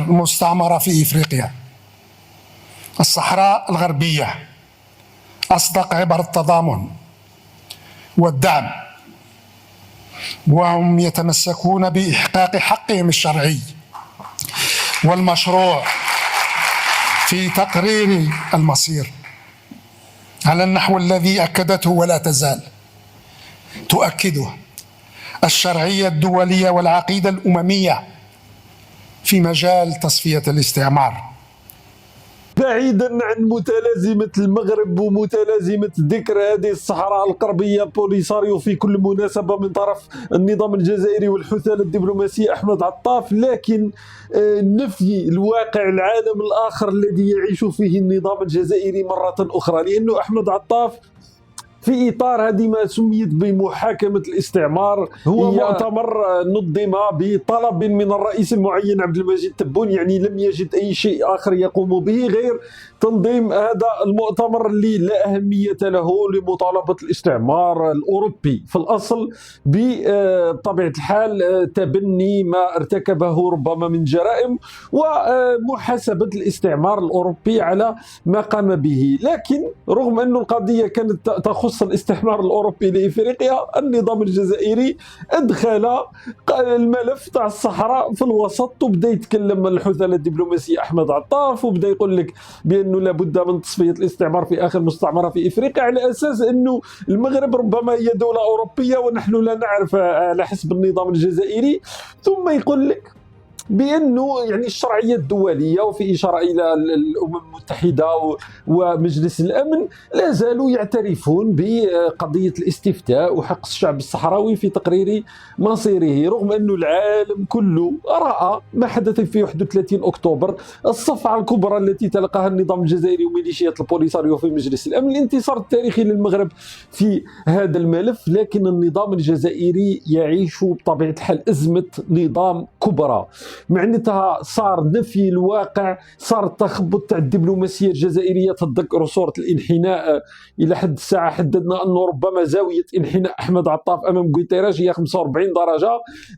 مستعمرة في إفريقيا. الصحراء الغربية أصدق عبر التضامن والدعم، وهم يتمسكون بإحقاق حقهم الشرعي والمشروع في تقرير المصير على النحو الذي أكدته ولا تزال تؤكده الشرعية الدولية والعقيدة الأممية في مجال تصفية الاستعمار. بعيدا عن متلازمة المغرب ومتلازمة ذكر هذه الصحراء الغربية بوليساريو في كل مناسبة من طرف النظام الجزائري والحثالة الدبلوماسية أحمد عطاف، لكن نفي الواقع العالم الآخر الذي يعيش فيه النظام الجزائري مرة أخرى، لأنه أحمد عطاف في إطار هذه ما سميت بمحاكمة الاستعمار هو مؤتمر نظم بطلب من الرئيس المعين عبد المجيد تبون، يعني لم يجد أي شيء آخر يقوم به غير تنظيم هذا المؤتمر اللي لا أهمية له لمطالبة الاستعمار الأوروبي في الأصل بطبيعة الحال تبني ما ارتكبه ربما من جرائم ومحاسبة الاستعمار الأوروبي على ما قام به. لكن رغم أن القضية كانت تخص الاستعمار الأوروبي لإفريقيا، النظام الجزائري أدخل الملف تاع الصحراء في الوسط، وبدا يتكلم الحثالة الدبلوماسية أحمد عطاف وبدا يقول لك بأنه لابد من تصفية الاستعمار في آخر مستعمرة في إفريقيا، على أساس أنه المغرب ربما هي دولة أوروبية ونحن لا نعرف على حسب النظام الجزائري. ثم يقول لك بأنه يعني الشرعية الدولية وفي إشارة إلى الأمم المتحدة ومجلس الأمن لا زالوا يعترفون بقضية الاستفتاء وحق الشعب الصحراوي في تقرير مصيره، رغم أن العالم كله رأى ما حدث في 31 أكتوبر، الصفعة الكبرى التي تلقاها النظام الجزائري وميليشيات البوليساريو في مجلس الأمن، الانتصار التاريخي للمغرب في هذا الملف. لكن النظام الجزائري يعيش بطبيعة الحال أزمة نظام كبرى، معناتها صار نفي الواقع، صار التخبط تاع الدبلوماسيه الجزائريه. تتذكروا صوره الانحناء الى حد الساعه حددنا انه ربما زاويه انحناء احمد عطاف امام غويتيراش هي 45 درجه،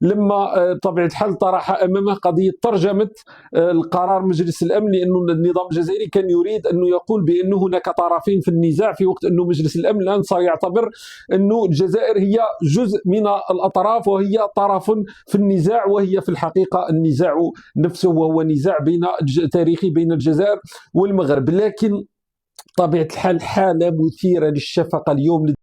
لما بطبيعه الحال طرح امامه قضيه ترجمه القرار مجلس الامن، لانه النظام الجزائري كان يريد انه يقول بانه هناك طرفين في النزاع، في وقت انه مجلس الامن الان صار يعتبر انه الجزائر هي جزء من الاطراف وهي طرف في النزاع، وهي في الحقيقه النزاع نفسه وهو نزاع تاريخي بين الجزائر والمغرب. لكن طبيعة الحال حالة مثيرة للشفقة اليوم